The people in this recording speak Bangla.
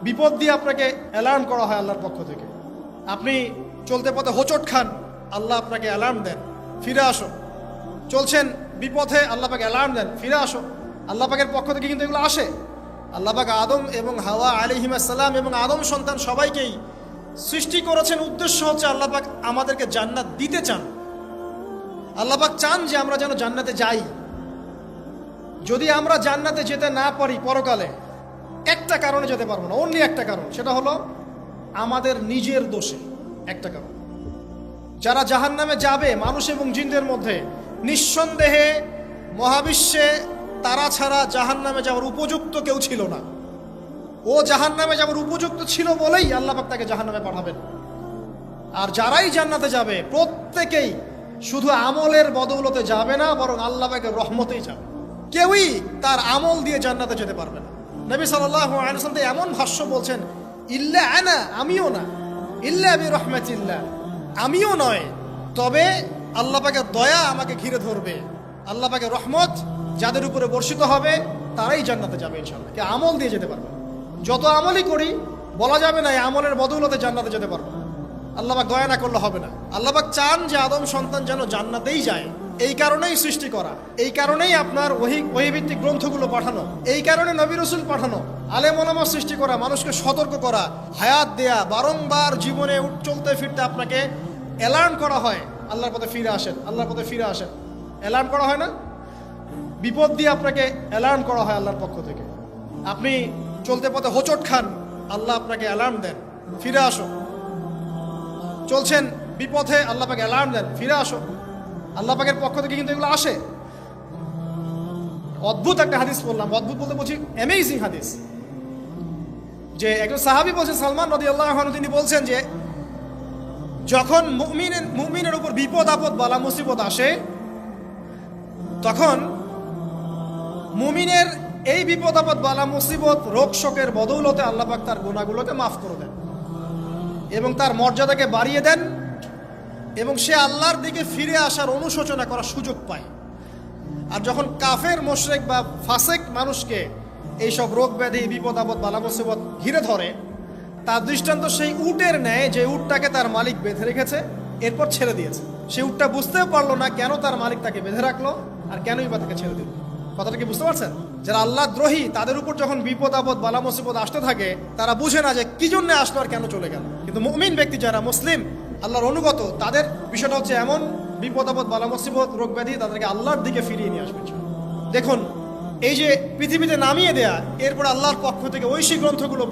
বিপদ দিয়ে আপনাকে অ্যালার্ম করা হয় আল্লাহর পক্ষ থেকে। আপনি চলতে পথে হোঁচট খান, আল্লাহ আপনাকে অ্যালার্ম দেন, ফিরে আসো। চলছেন বিপথে, আল্লাহ পাক অ্যালার্ম দেন, ফিরে আসো। আল্লাহ পাকের পক্ষ থেকে কিন্তু এগুলো আসে। আল্লাহ পাক আদম এবং হাওয়া আলাইহিস সালাম এবং আদম সন্তান সবাইকেই সৃষ্টি করেছেন। উদ্দেশ্য হচ্ছে আল্লাহ পাক আমাদেরকে জান্নাত দিতে চান। আল্লাহ পাক চান যে আমরা যেন জান্নাতে যাই। যদি আমরা জান্নাতে যেতে না পারি পরকালে, একটা কারণে যেতে পারবো না, অনলি একটা কারণ, সেটা হলো আমাদের নিজের দোষে। একটা কারণ, যারা জাহান্নামে যাবে মানুষ এবং জিনদের মধ্যে, নিঃসন্দেহে মহাবিশ্বে তারা ছাড়া জাহান্নামে যাওয়ার উপযুক্ত কেউ ছিল না। ও জাহান্নামে যাওয়ার উপযুক্ত ছিল বলেই আল্লাহ পাক তাকে জাহান্নামে পাঠাবেন। আর যারাই জান্নাতে যাবে প্রত্যেকেই শুধু আমলের বদৌলতে যাবে না, বরং আল্লাহ পাকের রহমতেই যাবে। কেউই তার আমল দিয়ে জান্নাতে যেতে পারবে না। নবী সাল্লাল্লাহু আলাইহি ওয়াসাল্লাম এমন ভাষ্য বলছেন, ইল্লা আনা, আমিও না, ইল্লা বিরহমাতিল্লাহ, আমিও নয়, তবে আল্লাহ পাকের দয়া আমাকে ঘিরে ধরবে, আল্লাহ পাকের রহমত যাদের উপরে বর্ষিত হবে তারাই জান্নাতে যাবে ইনশাআল্লাহ। কে আমল দিয়ে যেতে পারবে। যত আমলই করি বলা যাবে না এই আমলের বদৌলতে জান্নাতে যেতে পারবো। আল্লাহ পাক দয়া না করলে হবে না। আল্লাহ পাক চান যে আদম সন্তান যেন জান্নাতেই যায়। এই কারণেই সৃষ্টি করা, এই কারণেই আপনার ওহীভিত্তিক গ্রন্থগুলো পাঠানো, এই কারণে নবী রাসূল পাঠানো, আলেম ওলামা সৃষ্টি করা, মানুষকে সতর্ক করা, হায়াত দেয়া, বারংবার জীবনে চলতে ফিরতে আপনাকে অ্যালার্ম করা হয়, আল্লাহর পথে ফিরে আসেন, আল্লাহর পথে ফিরে আসেন। অ্যালার্ম করা হয় না? বিপদ দিয়ে আপনাকে অ্যালার্ম করা হয় আল্লাহর পক্ষ থেকে। আপনি চলতে পথে হোঁচট খান, আল্লাহ আপনাকে অ্যালার্ম দেন, ফিরে আসো। চলছেন বিপথে, আল্লাহ পাক অ্যালার্ম দেন, ফিরে আসো। আল্লাহ পাকের পক্ষ থেকে কিন্তু এগুলো আসে। অদ্ভুত একটা হাদিস বললাম, অদ্ভুত বলতে বলছি অ্যামেজিং হাদিস, যে একজন সাহাবী বলছেন, সালমান রাদিয়াল্লাহু আনহু, তিনি বলছেন যে যখন মুমিনের উপর বিপদ আপদ বালা মুসিবত আসে, তখন মুমিনের এই বিপদ আপদ বালা মুসিবত রোগ শোকের বদৌলতে আল্লাহ পাক তার গুনাহগুলোকে মাফ করে দেন এবং তার মর্যাদাকে বাড়িয়ে দেন, এবং সে আল্লাহর দিকে ফিরে আসার অনুশোচনা করার সুযোগ পায়। আর যখন কাফের মুশরিক বা ফাসেক মানুষকে এইসব রোগ ব্যাধি বিপদ আপদ বালা মুসিবত ঘিরে ধরে, তার দৃষ্টান্ত সেই উটের ন্যায় যে উটটাকে তার মালিক বেঁধে রেখেছে, এরপর ছেড়ে দিয়েছে। সেই উটটা বুঝতেও পারলো না কেন তার মালিক তাকে বেঁধে রাখলো আর কেনই বা তাকে ছেড়ে দিল। কথাটা কি বুঝতে পারছেন? যারা আল্লাহ দ্রোহী, তাদের উপর যখন বিপদ আপদ বালা মুসিবত আসতে থাকে, তারা বুঝে না যে কি জন্য আসলো আর কেন চলে গেল। কিন্তু মুমিন ব্যক্তি যারা মুসলিম, আল্লাহর অনুগত, তাদের বিষয়টা হচ্ছে এমন বিপদ আপদ বালা মুসিবত রোগ ব্যাধি তাদেরকে আল্লাহর দিকে ফিরিয়ে নিয়ে আসবে। দেখুন, এই যে পৃথিবীতে নামিয়ে দেয়া, এরপর আল্লাহর পক্ষ থেকে ঐশী গ্রন্থগুলো